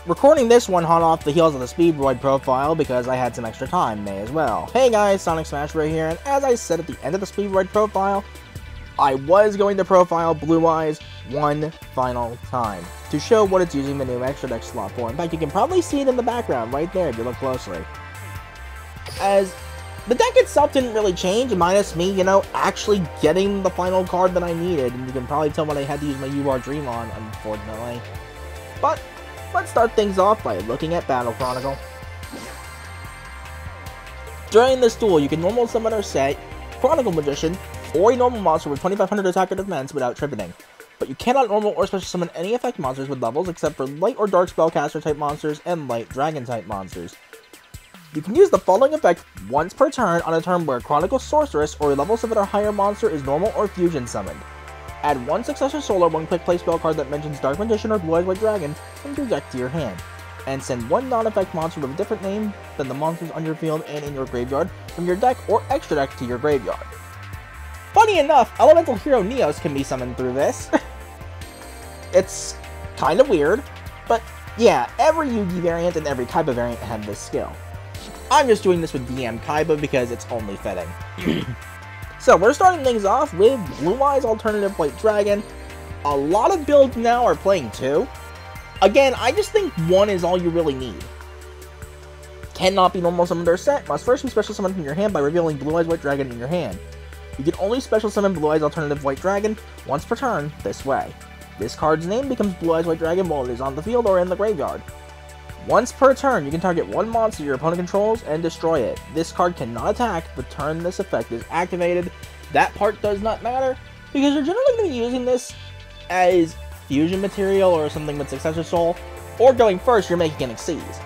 Recording this one hot off the heels of the Speedroid profile because I had some extra time, may as well. Hey guys, Sonic Smash right here, and as I said at the end of the Speedroid profile, I was going to profile Blue Eyes one final time to show what it's using the new extra deck slot for. In fact, you can probably see it in the background right there if you look closely. As the deck itself didn't really change, minus me, actually getting the final card that I needed, and you can probably tell what I had to use my Yeeeeah Dream on, unfortunately. But let's start things off by looking at Battle Chronicle. During this duel, you can normal summon or set Chronicle Magician or a normal monster with 2500 attack or defense without tripling. But you cannot normal or special summon any effect monsters with levels except for light or dark spellcaster type monsters and light dragon type monsters. You can use the following effect once per turn on a turn where Chronicle Sorceress or a level 7 or higher monster is normal or fusion summoned. Add one Successor Soul or one quick play spell card that mentions Dark Magician or Blue Eyes White Dragon from your deck to your hand. And send one non-effect monster with a different name than the monsters on your field and in your graveyard from your deck or extra deck to your graveyard. Funny enough, Elemental Hero Neos can be summoned through this. It's kind of weird, but yeah, every Yugi variant and every Kaiba variant have this skill. I'm just doing this with DM Kaiba because it's only fitting. So we're starting things off with Blue Eyes Alternative White Dragon. A lot of builds now are playing 2. Again, I just think 1 is all you really need. Cannot be normal summoned or set. Must first be special summoned from your hand by revealing Blue Eyes White Dragon in your hand. You can only special summon Blue Eyes Alternative White Dragon once per turn this way. This card's name becomes Blue Eyes White Dragon while it is on the field or in the graveyard. Once per turn, you can target one monster your opponent controls and destroy it. This card cannot attack the turn this effect is activated. That part does not matter, because you're generally going to be using this as fusion material or something with Successor Soul, or going first, you're making an Xyz.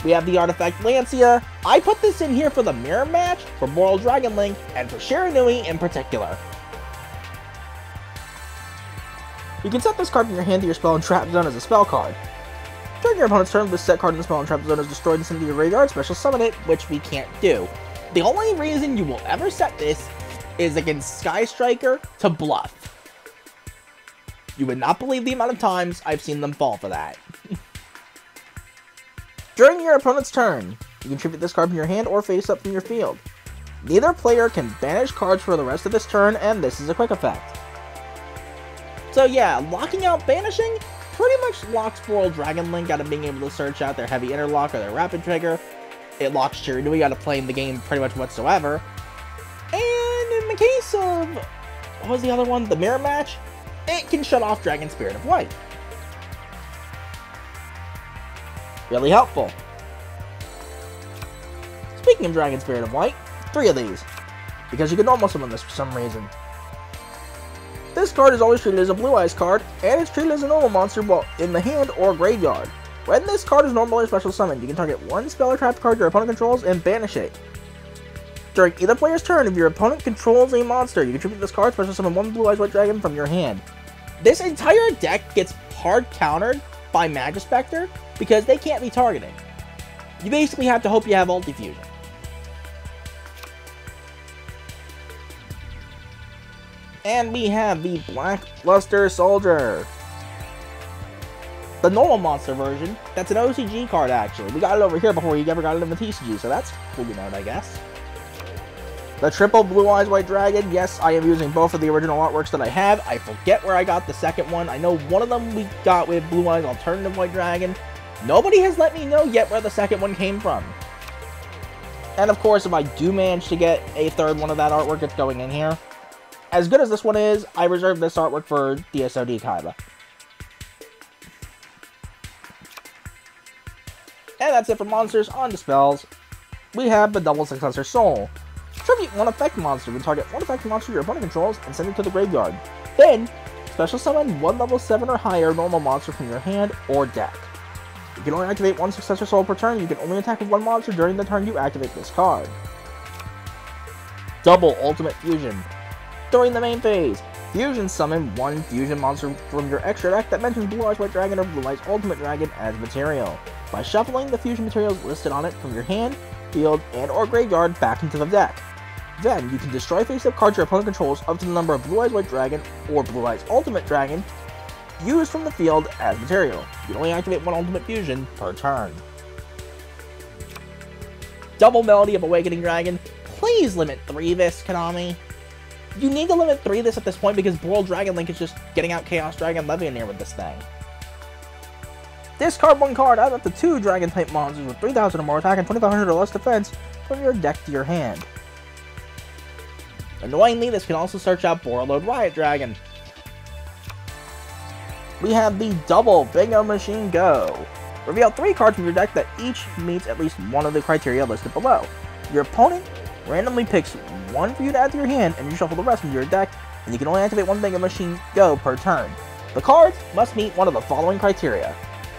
We have the artifact Lancia. I put this in here for the mirror match, for Borrel Dragon Link, and for Shiranui in particular. You can set this card from your hand to your spell and trap zone as a spell card. During your opponent's turn, if this set card in the spell and trap zone is destroyed and sent to your graveyard, special summon it, which we can't do. The only reason you will ever set this is against Sky Striker to bluff. You would not believe the amount of times I've seen them fall for that. During your opponent's turn, you can tribute this card from your hand or face up from your field. Neither player can banish cards for the rest of this turn, and this is a quick effect. So yeah, locking out banishing pretty much locks Borrel Dragon Link out of being able to search out their Heavy Interlock or their Rapid Trigger. It locks Shiranui out of playing the game pretty much whatsoever. And in the case of, what was the other one? The Mirror Match, it can shut off Dragon Spirit of White. Really helpful. Speaking of Dragon Spirit of White, 3 of these, because you can normal summon this for some reason. This card is always treated as a Blue Eyes card, and it's treated as a normal monster while in the hand or graveyard. When this card is normal or special summoned, you can target one spell or trap card your opponent controls and banish it. During either player's turn, if your opponent controls a monster, you can tribute this card, special summon one Blue Eyes White Dragon from your hand. This entire deck gets hard countered by Magispector because they can't be targeting. You basically have to hope you have Ulti-Fusion. And we have the Black Luster Soldier. The normal monster version. That's an OCG card, actually. We got it over here before you ever got it in the TCG, so that's cool to note, I guess. The triple Blue Eyes White Dragon. Yes, I am using both of the original artworks that I have. I forget where I got the second one. I know one of them we got with Blue Eyes Alternative White Dragon. Nobody has let me know yet where the second one came from. And of course, if I do manage to get a third one of that artwork, it's going in here. As good as this one is, I reserved this artwork for DSOD Kaiba. And that's it for monsters. On to spells. We have the Double Successor Soul. Tribute one effect monster. You can target one effect monster your opponent controls and send it to the graveyard. Then, special summon one level 7 or higher normal monster from your hand or deck. You can only activate one Successor Soul per turn. You can only attack with one monster during the turn you activate this card. Double Ultimate Fusion. During the main phase, fusion summon one fusion monster from your extra deck that mentions Blue Eyes White Dragon or Blue Eyes Ultimate Dragon as material, by shuffling the fusion materials listed on it from your hand, field, and or graveyard back into the deck. Then, you can destroy face-up cards your opponent controls up to the number of Blue Eyes White Dragon or Blue Eyes Ultimate Dragon used from the field as material. You can only activate one Ultimate Fusion per turn. Double Melody of Awakening Dragon. Please limit 3 this, Konami. You need to limit 3 this at this point because Borrel Dragon Link is just getting out Chaos Dragon Levianeer with this thing. Discard 1 card, add up to 2 Dragon-type monsters with 3,000 or more attack and 2,500 or less defense from your deck to your hand. Annoyingly, this can also search out Borrel Riot Dragon. We have the double Bingo Machine Go. Reveal 3 cards from your deck that each meets at least one of the criteria listed below. Your opponent randomly picks 1 for you to add to your hand, and you shuffle the rest into your deck, and you can only activate 1 Bingo Machine Go per turn. The cards must meet one of the following criteria.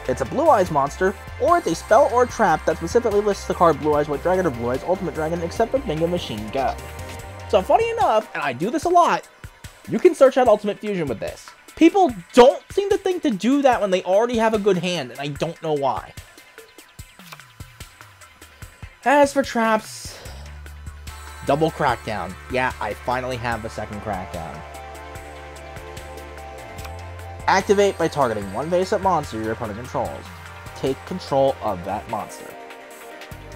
It's a Blue Eyes monster, or it's a spell or trap that specifically lists the card Blue Eyes White Dragon or Blue Eyes Ultimate Dragon except for Bingo Machine Go. So funny enough, and I do this a lot, you can search out Ultimate Fusion with this. People don't seem to think to do that when they already have a good hand, and I don't know why. As for traps, double Crackdown. Yeah, I finally have the second Crackdown. Activate by targeting 1 face-up monster your opponent controls. Take control of that monster.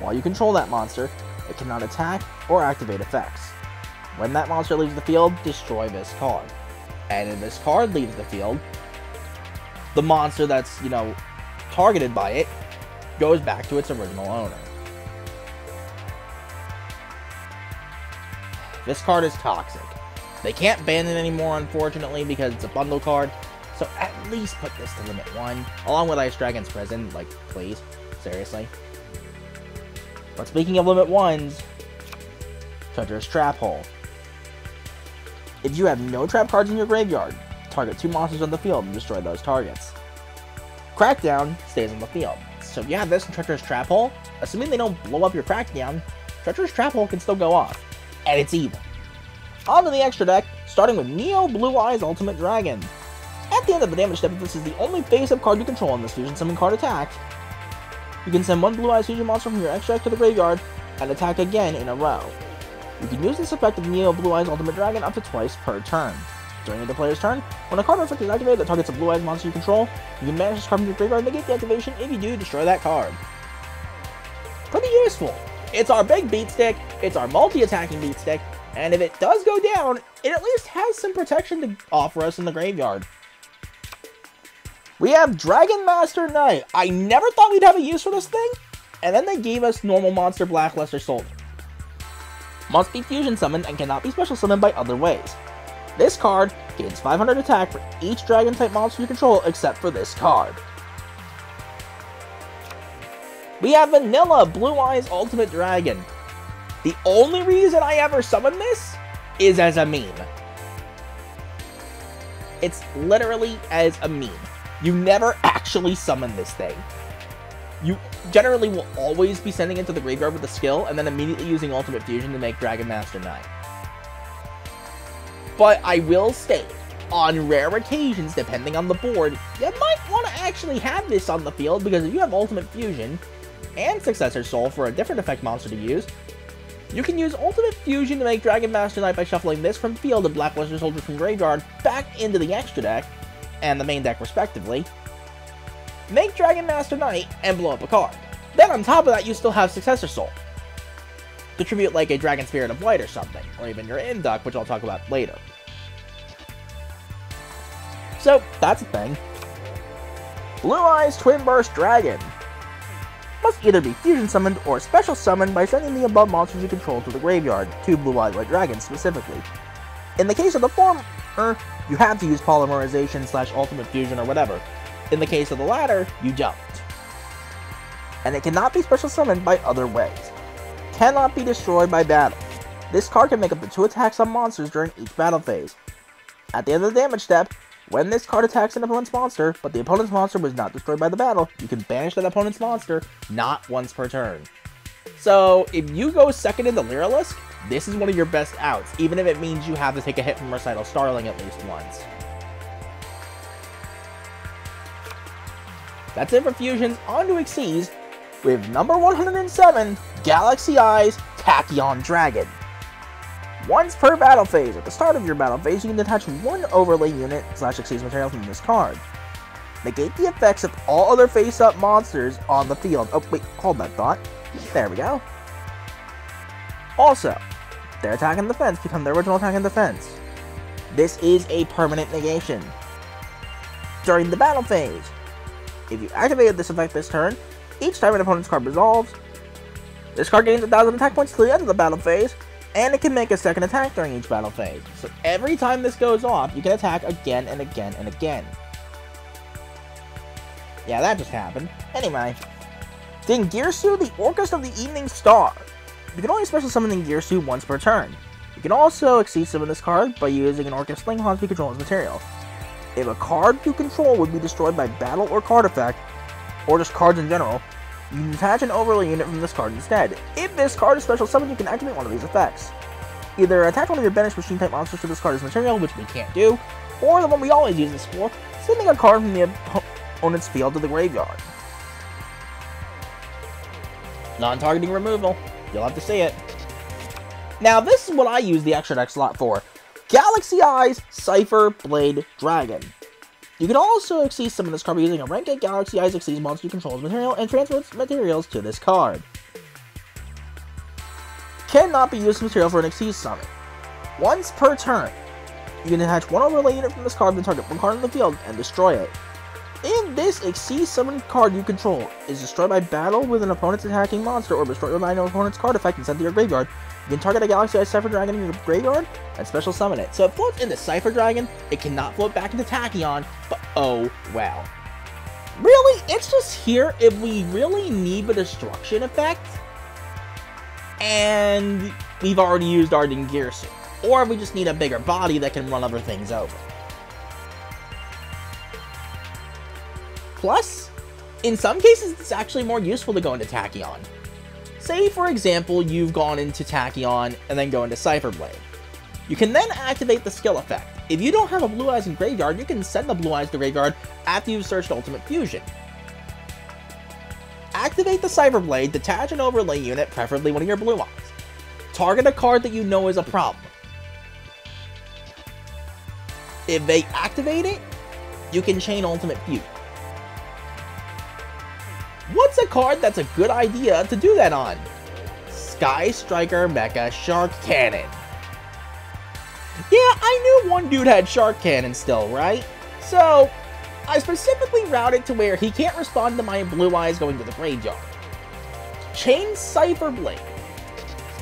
While you control that monster, it cannot attack or activate effects. When that monster leaves the field, destroy this card. And if this card leaves the field, the monster that's, targeted by it goes back to its original owner. This card is toxic. They can't ban it anymore, unfortunately, because it's a bundle card. So at least put this to limit 1, along with Ice Dragon's Prison. Like, please. Seriously. But speaking of limit 1s, Treacherous Trap Hole. If you have no trap cards in your graveyard, target 2 monsters on the field and destroy those targets. Crackdown stays on the field. So if you have this in Treacherous Trap Hole, assuming they don't blow up your Crackdown, Treacherous Trap Hole can still go off. And it's evil. On to the extra deck, starting with Neo Blue Eyes Ultimate Dragon. At the end of the damage step, if this is the only face-up card you control in this Fusion Summon card attack, you can send 1 Blue Eyes Fusion monster from your extra deck to the graveyard and attack again in a row. You can use this effect of Neo Blue Eyes Ultimate Dragon up to twice per turn. During the player's turn, when a card effect is activated that targets a Blue Eyes monster you control, you can banish this card from your graveyard and negate the activation. If you do, destroy that card. Pretty useful. It's our big beat stick, it's our multi-attacking beat stick, and if it does go down, it at least has some protection to offer us in the graveyard. We have Dragon Master Knight. I never thought we'd have a use for this thing, and then they gave us normal monster Blackluster Soldier. Must be fusion summoned and cannot be special summoned by other ways. This card gains 500 attack for each dragon type monster you control except for this card. We have Vanilla Blue Eyes Ultimate Dragon. The only reason I ever summon this is as a meme. It's literally as a meme. You never actually summon this thing. You generally will always be sending it to the graveyard with a skill, and then immediately using Ultimate Fusion to make Dragon Master Knight. But I will state, on rare occasions, depending on the board, you might want to actually have this on the field, because if you have Ultimate Fusion and Successor Soul for a different effect monster to use, you can use Ultimate Fusion to make Dragon Master Knight by shuffling this from field and Blackluster Soldier from graveyard back into the extra deck, and the main deck respectively, make Dragon Master Knight, and blow up a card. Then on top of that, you still have Successor Soul. Contribute like a Dragon Spirit of Light or something, or even your Induck, which I'll talk about later. So, that's a thing. Blue Eyes Twin Burst Dragon. Must either be fusion summoned or special summoned by sending the above monsters you control to the graveyard, 2 Blue Eyes White Dragons specifically. In the case of the former, you have to use Polymerization / Ultimate Fusion or whatever. In the case of the latter, you don't. And it cannot be special summoned by other ways. Cannot be destroyed by battle. This card can make up to 2 attacks on monsters during each battle phase. At the end of the damage step, when this card attacks an opponent's monster, but the opponent's monster was not destroyed by the battle, you can banish that opponent's monster not once per turn. So, if you go second into Lyralisk, this is one of your best outs, even if it means you have to take a hit from Recital Starling at least once. That's it for Fusions. On to Xyz with number 107, Galaxy Eyes Tachyon Dragon. Once per battle phase, at the start of your battle phase, you can detach 1 overlay unit / Xyz material from this card. negate the effects of all other face-up monsters on the field. Oh, wait, hold that thought. There we go. Also, their attack and defense become their original attack and defense. This is a permanent negation. During the battle phase, if you activated this effect this turn, each time an opponent's card resolves, this card gains 1,000 attack points to the end of the battle phase, and it can make a second attack during each battle phase. So every time this goes off, you can attack again and again and again. Yeah, that just happened. Anyway, Dingirsu, the Orchestra of the Evening Star. You can only special summon Dingirsu once per turn. You can also exceed summon this card by using an Orchestra Sling Horn to control its material. If a card you control would be destroyed by battle or card effect, or just cards in general, you can detach an overlay unit from this card instead. If this card is special summoned, you can activate one of these effects. Either attach one of your banished machine type monsters to this card as material, which we can't do, or the one we always use this for, sending a card from the opponent's field to the graveyard. Non-targeting removal. You'll have to see it. Now, this is what I use the extra deck slot for. Galaxy Eyes Cypher Blade Dragon. You can also exceed summon this card by using a rank 8 Galaxy Eyes Exceeds monster you control's material and transfer its materials to this card. Cannot be used as material for an exceed summon. Once per turn, you can attach one overlay unit from this card to target one card in the field and destroy it. If this exceed summon card you control is destroyed by battle with an opponent's attacking monster or destroyed by an opponent's card effect and sent to your graveyard, you can target a Galaxy Eyes Cypher Dragon in your graveyard and special summon it. So it floats into Cypher Dragon, it cannot float back into Tachyon, but oh wow. Really, it's just here if we really need the destruction effect, and we've already used our Dingirsu, or if we just need a bigger body that can run other things over. Plus, in some cases, it's actually more useful to go into Tachyon. Say, for example, you've gone into Tachyon and then go into Cypher Blade. You can then activate the skill effect. If you don't have a Blue Eyes in graveyard, you can send the Blue Eyes to graveyard after you've searched Ultimate Fusion. Activate the Cypher Blade, detach an overlay unit, preferably one of your Blue Eyes. Target a card that you know is a problem. If they activate it, you can chain Ultimate Fusion. What's a card that's a good idea to do that on? Sky Striker Mecha Shark Cannon. Yeah, I knew one dude had Shark Cannon still, right? So, I specifically routed to where he can't respond to my Blue Eyes going to the graveyard. Chain Cypher Blade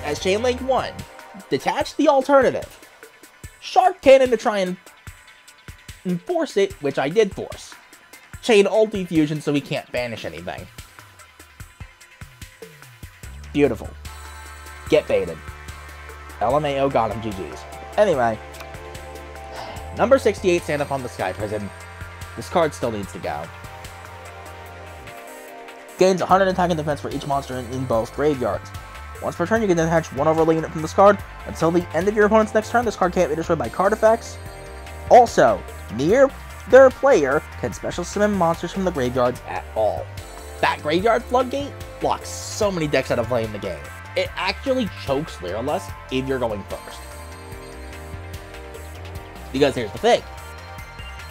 as Chain Link 1. Detach the alternative. Shark Cannon to try and enforce it, which I did force. Chain Ulti Fusion so he can't banish anything. Beautiful. Get baited. LMAO got him, GG's. Anyway. Number 68, Stand Up on the Sky Prison. This card still needs to go. Gains 100 attack and defense for each monster in both graveyards. Once per turn, you can detach one overlay unit from this card. Until the end of your opponent's next turn, this card can't be destroyed by card effects. Also, neither player can special summon monsters from the graveyard at all. That graveyard floodgate blocks so many decks out of playing the game. It actually chokes Lyraless if you're going first. Because here's the thing.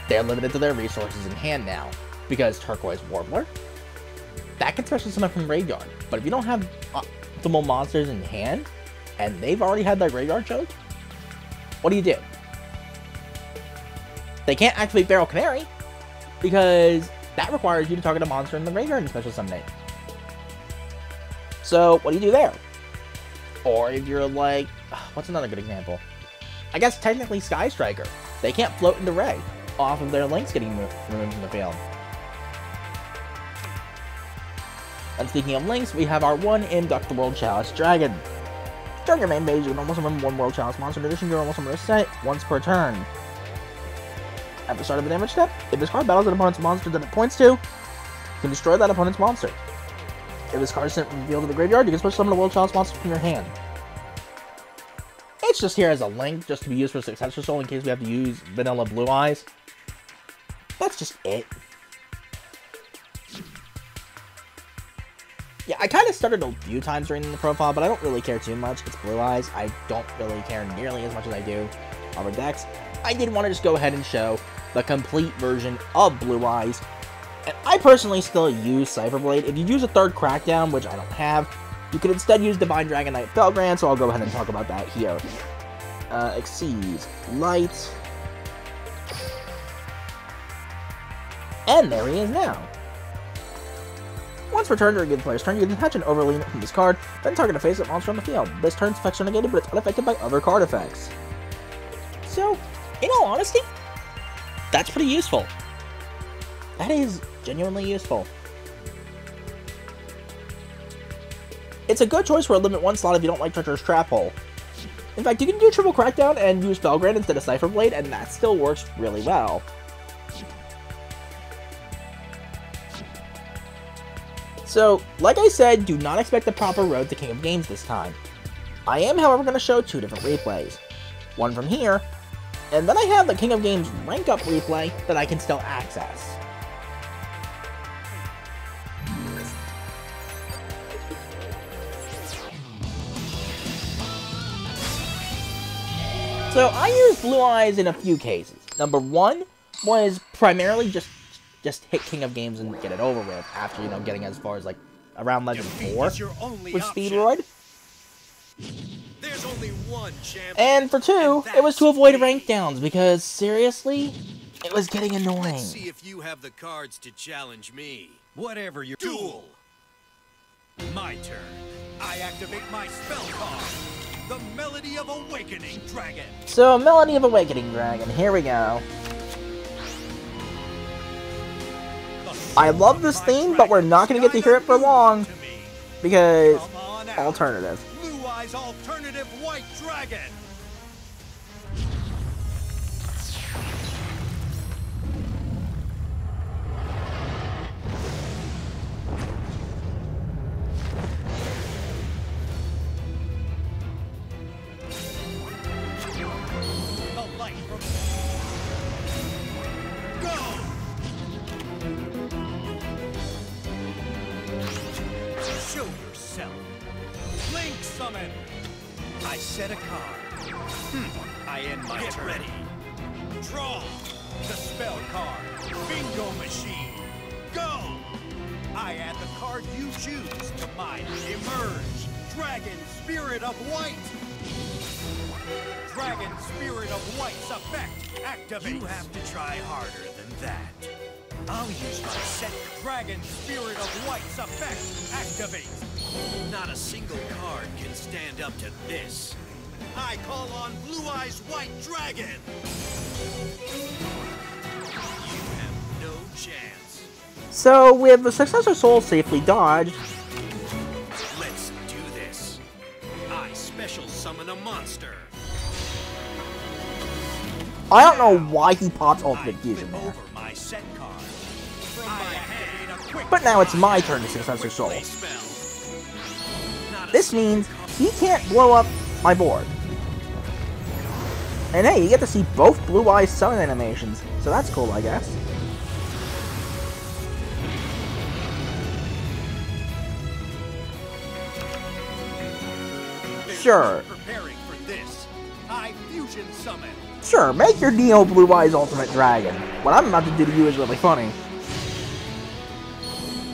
They're limited to their resources in hand now. Because Turquoise Warbler, that can special summon from graveyard. But if you don't have optimal monsters in hand, and they've already had their graveyard choked, what do? They can't activate Barrel Canary, because that requires you to target a monster in the graveyard and special summon it. So, what do you do there? Or if you're like, what's another good example? I guess technically Sky Striker. They can't float into Ray off of their links getting removed from the field. And speaking of links, we have our one Induct the World Chalice Dragon. During your main phase, you can almost summon one World Chalice monster. In addition, you can almost summon a set once per turn. At the start of the damage step, if this card battles an opponent's monster that it points to, you can destroy that opponent's monster. If this card is sent from the field to the graveyard, you can special summon a World Chalice monster from your hand. It's just here as a link, just to be used for Successor Soul in case we have to use vanilla Blue Eyes. That's just it. Yeah, I kind of started a few times during the profile, but I don't really care too much. It's Blue Eyes. I don't really care nearly as much as I do other decks. I did want to just go ahead and show the complete version of Blue Eyes And I personally still use Cypher Blade. If you use a third Crackdown, which I don't have, you could instead use Divine Dragon Knight Felgrand, so I'll go ahead and talk about that here. Exceeds Light. And there he is now. Once returned during the player's turn, you can detach an overlay from this card, then target a face-up monster on the field. This turn's effects are negated, but it's unaffected by other card effects. So, in all honesty, that's pretty useful. That is genuinely useful. It's a good choice for a limit 1 slot if you don't like Treacherous Trap Hole. In fact, you can do Triple Crackdown and use Felgrand instead of Cypher Blade, and that still works really well. So, like I said, do not expect the proper road to King of Games this time. I am, however, going to show 2 different replays. One from here, and then I have the King of Games rank up replay that I can still access. So, I used Blue Eyes in a few cases. Number 1 was primarily just hit King of Games and get it over with after, you know, getting as far as, like, around Legend 4 with Speedroid. There's only one champion, and for 2, it was to avoid rank downs, because, seriously, it was getting annoying. Let's see if you have the cards to challenge me. Whatever your Duel. My turn. I activate my spell card. The Melody of Awakening Dragon. So, Melody of Awakening Dragon, here we go. I love this theme, but we're not going to get to hear it for long, because alternative. Blue Eyes Alternative White Dragon. The light from go. Show yourself. Link summon. I set a card. I end my turn. Get ready. Draw. The spell card. Bingo machine. Go. I add the card you choose to mine. Emerge. Dragon Spirit of White. Dragon Spirit of White's effect activate. You have to try harder than that. I'll use my set. Dragon Spirit of White's effect activate. Not a single card can stand up to this. I call on Blue Eyes White Dragon. You have no chance. So, with the Successor Soul safely dodged, Let's do this. I special summon a monster. I don't know why he popped Ultimate Fusion there. Over my set card. From my hand, a quick But now it's my turn to Successor Soul. This means he can't blow up my board. And hey, you get to see both Blue Eyes summon animations, so that's cool, I guess. Sure. Preparing for this. I fusion summon. Sure, make your Neo Blue Eyes Ultimate Dragon. What I'm about to do to you is really funny.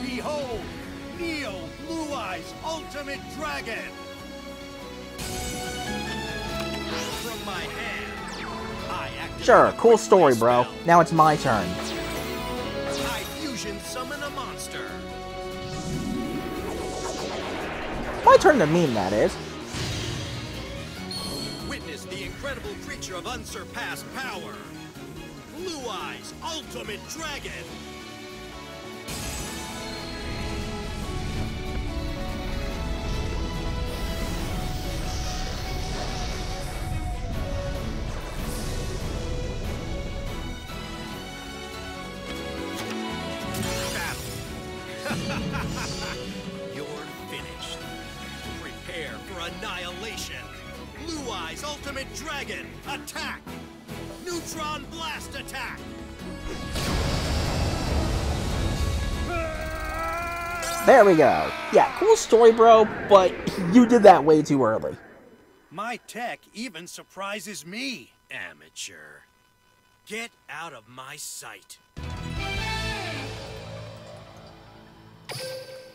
Behold, Neo Blue Eyes Ultimate Dragon. From my hand, I activate. Sure, cool story, bro. Now it's my turn. I fusion summon a monster. My turn to meme, that is. Witness the incredible creature of unsurpassed power. Blue Eyes Ultimate Dragon. You're finished. Prepare for annihilation. Blue Eyes Ultimate Dragon, attack! Neutron Blast attack! There we go. Yeah, cool story, bro, but you did that way too early. My tech even surprises me, amateur. Get out of my sight.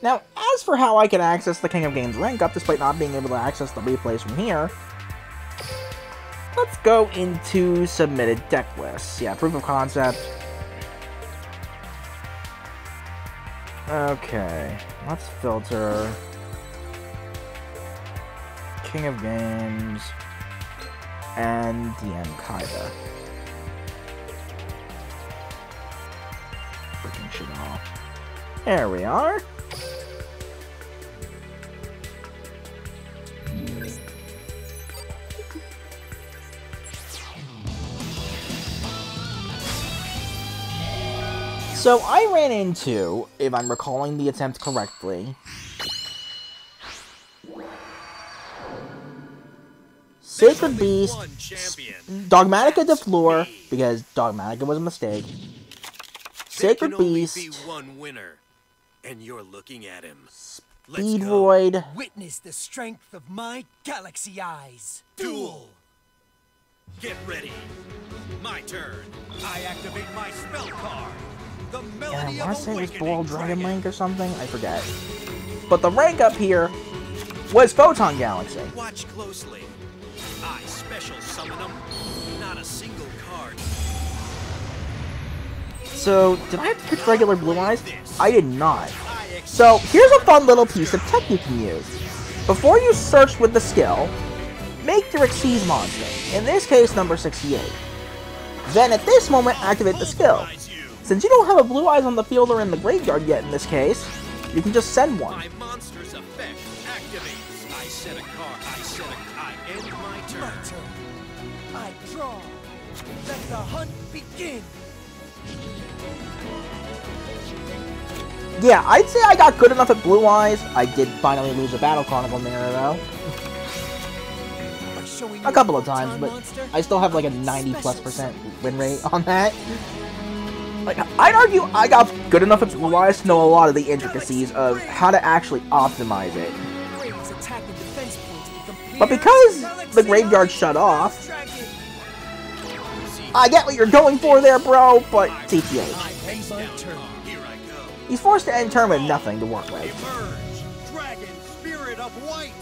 Now, as for how I can access the King of Games rank up despite not being able to access the replays from here, let's go into submitted deck lists. Yeah, proof of concept. Okay, let's filter King of Games and DM Kaiba. Freaking shit off. There we are. So I ran into, if I'm recalling the attempt correctly, Sacred Beast, Dogmatica de Fleur, because Dogmatica was a mistake. Sacred Beast, one winner, and you're looking at him. Speedroid. Witness the strength of my galaxy eyes. Duel. Get ready. My turn. I activate my spell card. The melody Yeah, I want of to say it was awakening Borrel Dragon dragon. Link or something. I forget. But the rank up here was Photon Galaxy. Watch closely. I special summon them. Not a single card. So, did I have to pick regular Blue Eyes? I did not. So, here's a fun little piece of tech you can use. Before you search with the skill, make your Xyz monster, in this case number 68. Then at this moment, activate the skill. Since you don't have a Blue Eyes on the field or in the graveyard yet in this case, you can just send one. My monster's effect activates. I set a card. I end my turn. My turn. I draw. Let the hunt begin. Yeah, I'd say I got good enough at Blue Eyes. I did finally lose a Battle Chronicle mirror though. A couple of times, but I still have like a 90+% win rate on that. Like, I'd argue I got good enough at Blue Eyes to know a lot of the intricacies of how to actually optimize it. But because the graveyard shut off, I get what you're going for there, bro, but TTH. He's forced to end turn with nothing to work with. Emerge, Dragon Spirit of White.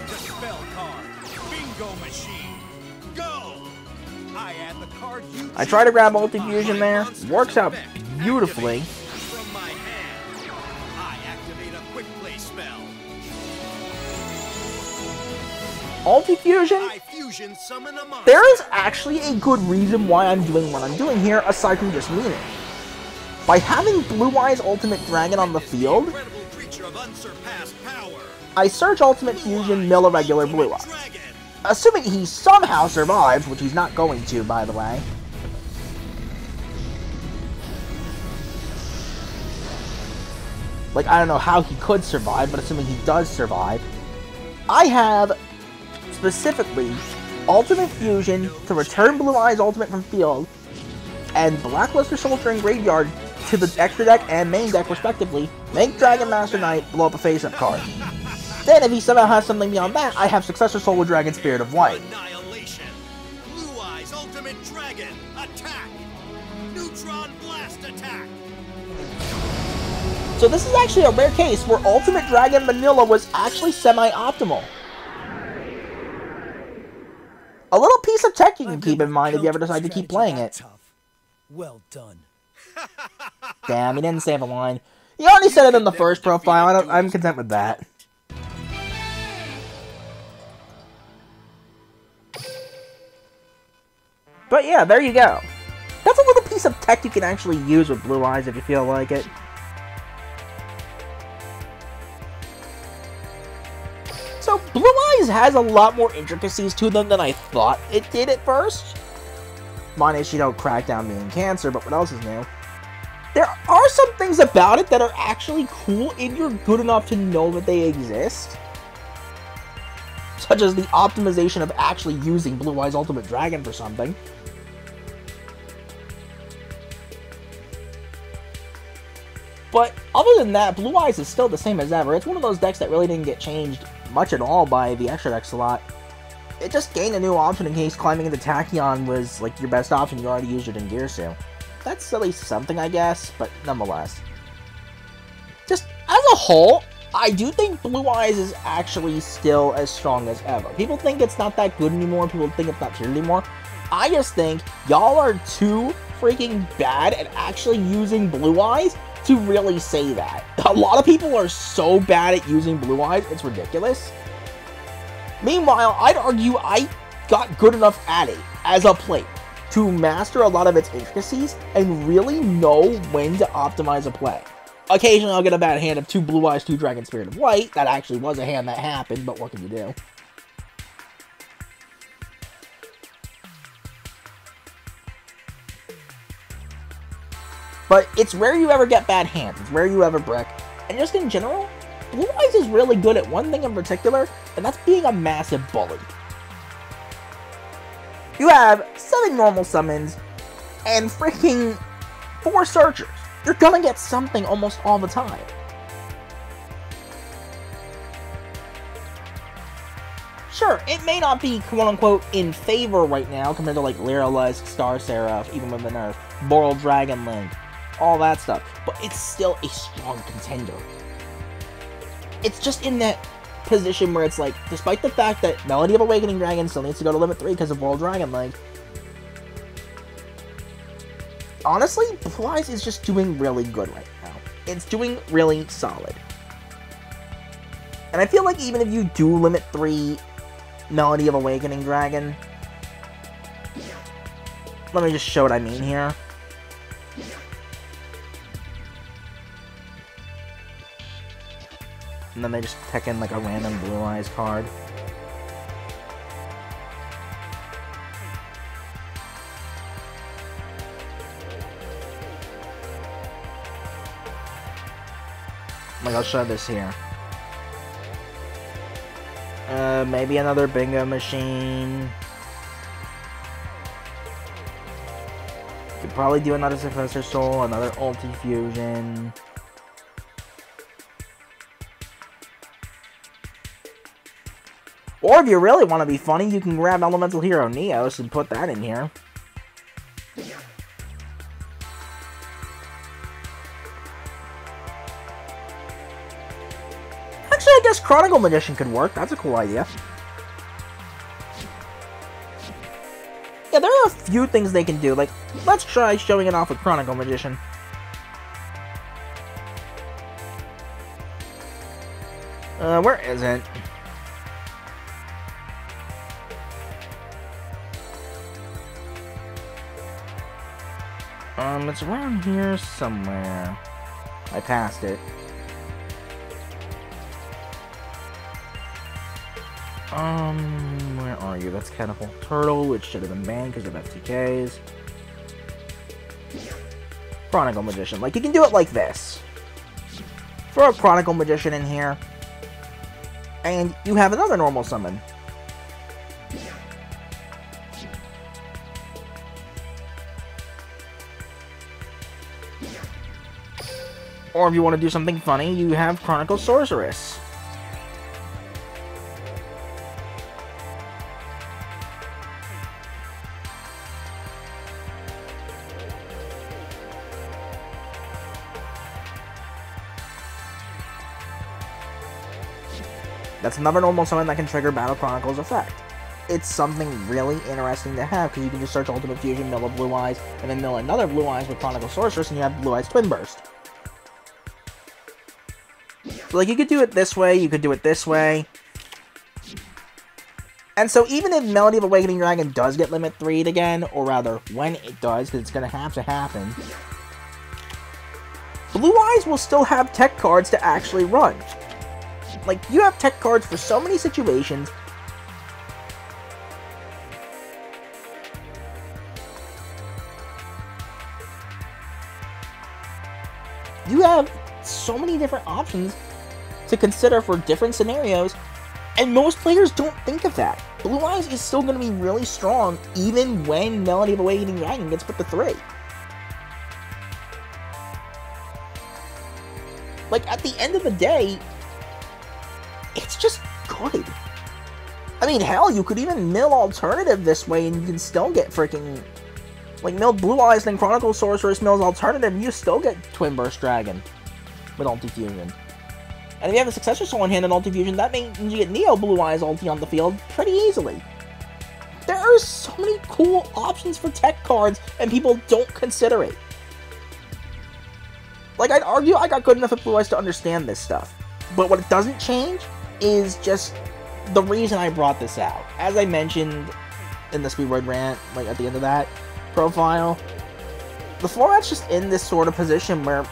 The spell card, Bingo Machine. Go. I add the card you. I try to grab Multi-Fusion there. Works out beautifully. From my hand, I activate a quick play spell. Multi-Fusion? I fusion summon a monster. There is actually a good reason why I'm doing what I'm doing here, aside from just meaning. By having Blue Eyes Ultimate Dragon on the field, Incredible creature of unsurpassed power. I search Ultimate Fusion, mill a regular Blue Eyes. Assuming he somehow survives, which he's not going to, by the way. Like, I don't know how he could survive, but assuming he does survive, I have, specifically, Ultimate Fusion to return Blue Eyes Ultimate from field, and Blackluster Soldier in Graveyard to the extra deck and main deck, respectively, make Dragon Master Knight blow up a face-up card. Then, if he somehow has something beyond that, I have Successor Soul with Dragon Spirit of White. Annihilation. Blue Eyes Ultimate Dragon. Attack. Neutron Blast attack. So this is actually a rare case where Ultimate Dragon Vanilla was actually semi-optimal. A little piece of tech you can keep in mind if you ever decide to keep playing it. Well done. Damn, he didn't save a line. You already said it in the first profile, I'm content with that. But yeah, there you go. That's a little piece of tech you can actually use with Blue Eyes if you feel like it. So, Blue Eyes has a lot more intricacies to them than I thought it did at first. Minus, you know, Crackdown being cancer, but what else is new? There are some things about it that are actually cool if you're good enough to know that they exist. Such as the optimization of actually using Blue Eyes Ultimate Dragon for something. But other than that, Blue Eyes is still the same as ever. It's one of those decks that really didn't get changed much at all by the extra deck slot. It just gained a new option in case climbing into Tachyon was like your best option. You already used it in Gearsu. That's at least something, I guess, but nonetheless. whole, I do think Blue Eyes is actually still as strong as ever. People think it's not that good anymore. People think it's not tiered anymore. I just think y'all are too freaking bad at actually using Blue Eyes to really say that. A lot of people are so bad at using Blue Eyes, it's ridiculous. Meanwhile, I'd argue I got good enough at it as a player to master a lot of its intricacies and really know when to optimize a play. Occasionally, I'll get a bad hand of 2 Blue Eyes, 2 Dragon Spirit of Light. That actually was a hand that happened, but what can you do? But it's rare you ever get bad hands. It's rare you ever brick. And just in general, Blue Eyes is really good at one thing in particular, and that's being a massive bully. You have 7 normal summons and freaking 4 searchers. You're gonna get something almost all the time. Sure, it may not be quote-unquote in favor right now compared to like Lyrilusk, Star Seraph, even with the nerf, Borrel Dragon Link, all that stuff, but it's still a strong contender. It's just in that position where it's like, despite the fact that Melody of Awakening Dragon still needs to go to limit 3 because of Borrel Dragon Link, honestly, Blue Eyes is just doing really good right now. It's doing really solid. And I feel like even if you do limit 3 Melody of Awakening Dragon, let me just show what I mean here. And then they just tech in like a random Blue Eyes card. Like, I'll show this here. Maybe another bingo machine. Could probably do another Successor Soul, another Ulti Fusion. Or if you really want to be funny, you can grab Elemental Hero Neos and put that in here. Actually, I guess Chronicle Magician could work. That's a cool idea. Yeah, there are a few things they can do. Like, let's try showing it off with Chronicle Magician. Where is it? It's around here somewhere. I passed it. Where are you? That's Catapult Turtle, which should have been banned because of FTKs. Chronicle Magician. Like, you can do it like this. Throw a Chronicle Magician in here, and you have another normal summon. Or if you want to do something funny, you have Chronicle Sorceress. That's another normal summon that can trigger Battle Chronicle's effect. It's something really interesting to have, because you can just search Ultimate Fusion, mill a Blue Eyes, and then mill another Blue Eyes with Chronicle Sorceress, and you have Blue Eyes Twin Burst. So, like, you could do it this way, you could do it this way. And so, even if Melody of Awakening Dragon does get Limit 3'd again, or rather, when it does, because it's going to have to happen, Blue Eyes will still have tech cards to actually run. Like, you have tech cards for so many situations. You have so many different options to consider for different scenarios, and most players don't think of that. Blue Eyes is still going to be really strong even when Melody of Awakening Dragon gets put to 3. Like, at the end of the day, it's just good. I mean, hell, you could even mill Alternative this way and you can still get freaking... Like, mill Blue Eyes, then Chronicle Sorceress mills Alternative, and you still get Twin Burst Dragon with Ulti Fusion. And if you have a Successor Soul in hand and Ulti Fusion, that means you get Neo Blue Eyes Ulti on the field pretty easily. There are so many cool options for tech cards, and people don't consider it. Like, I'd argue I got good enough at Blue Eyes to understand this stuff. But what it doesn't change is just the reason I brought this out. As I mentioned in the Speedroid rant, like at the end of that profile, the format's just in this sort of position where,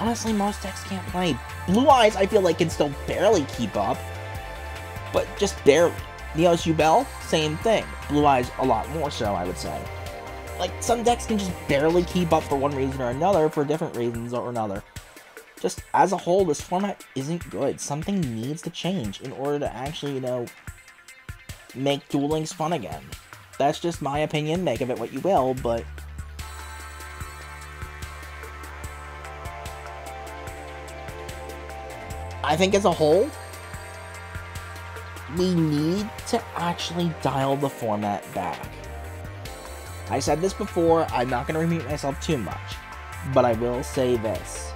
honestly, most decks can't play. Blue Eyes, I feel like, can still barely keep up, but just barely. Neo's Yubel, same thing. Blue Eyes, a lot more so, I would say. Like, some decks can just barely keep up for one reason or another, for different reasons or another. Just, as a whole, this format isn't good. Something needs to change in order to actually, you know, make Duel Links fun again. That's just my opinion, make of it what you will, but I think as a whole, we need to actually dial the format back. I said this before, I'm not going to repeat myself too much, but I will say this.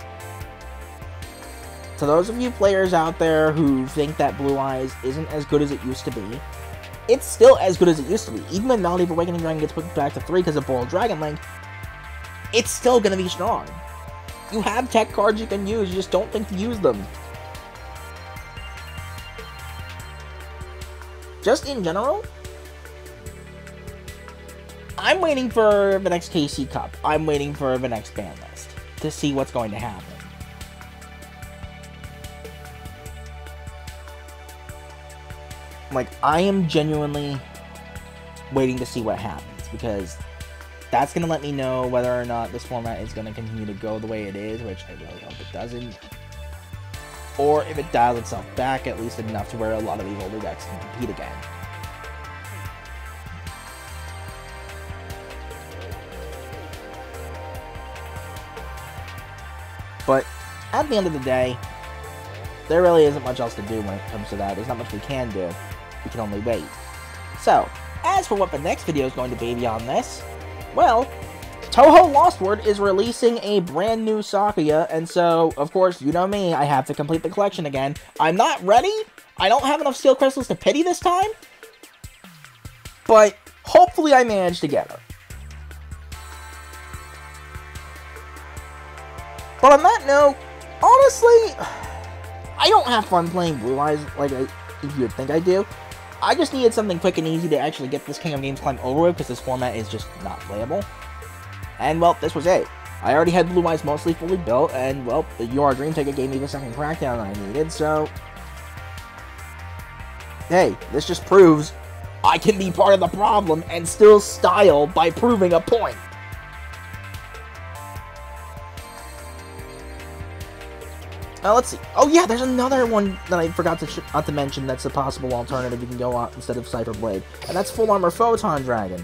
To those of you players out there who think that Blue Eyes isn't as good as it used to be, it's still as good as it used to be. Even when Melody of Awakening Dragon gets put back to 3 because of Borrel Dragon Link, it's still going to be strong. You have tech cards you can use, you just don't think to use them. Just in general, I'm waiting for the next KC Cup. I'm waiting for the next ban list to see what's going to happen. Like, I am genuinely waiting to see what happens, because that's going to let me know whether or not this format is going to continue to go the way it is, which I really hope it doesn't. Or if it dials itself back at least enough to where a lot of these older decks can compete again. But at the end of the day, there really isn't much else to do when it comes to that. There's not much we can do. We can only wait. So, as for what the next video is going to be beyond this, well, Touhou Lostword is releasing a brand new Sakuya, and so, of course, you know me, I have to complete the collection again. I'm not ready. I don't have enough Steel Crystals to pity this time, but hopefully I manage to get her. But on that note, honestly, I don't have fun playing Blue Eyes like you would think I do. I just needed something quick and easy to actually get this King of Games climb over with, because this format is just not playable. And, well, this was it. I already had Blue Eyes mostly fully built, and, well, the UR Dream Ticket gave me the second crackdown I needed, so hey, this just proves I can be part of the problem and still style by proving a point. Let's see. Oh yeah, there's another one that I forgot to mention that's a possible alternative you can go on instead of Cypher Blade, and that's Full Armor Photon Dragon.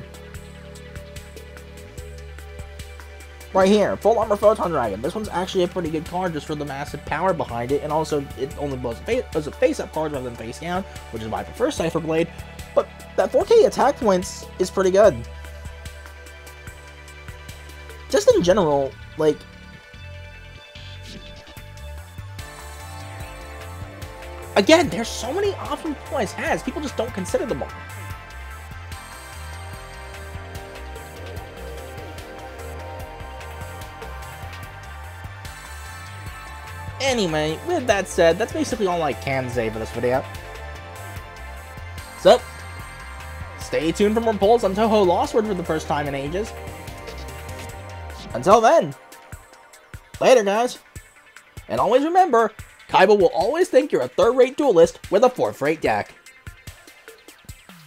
Right here, Full Armor Photon Dragon. This one's actually a pretty good card just for the massive power behind it, and also it only blows as a face-up card rather than face-down, which is why I prefer Cypher Blade, but that 4K attack points is pretty good. Just in general, like, again, there's so many options Blue Eyes has, people just don't consider them all. Anyway, with that said, that's basically all I can say for this video. So, stay tuned for more polls on Touhou Lostword for the first time in ages. Until then, later guys. And always remember, Kaiba will always think you're a third-rate duelist with a fourth-rate deck.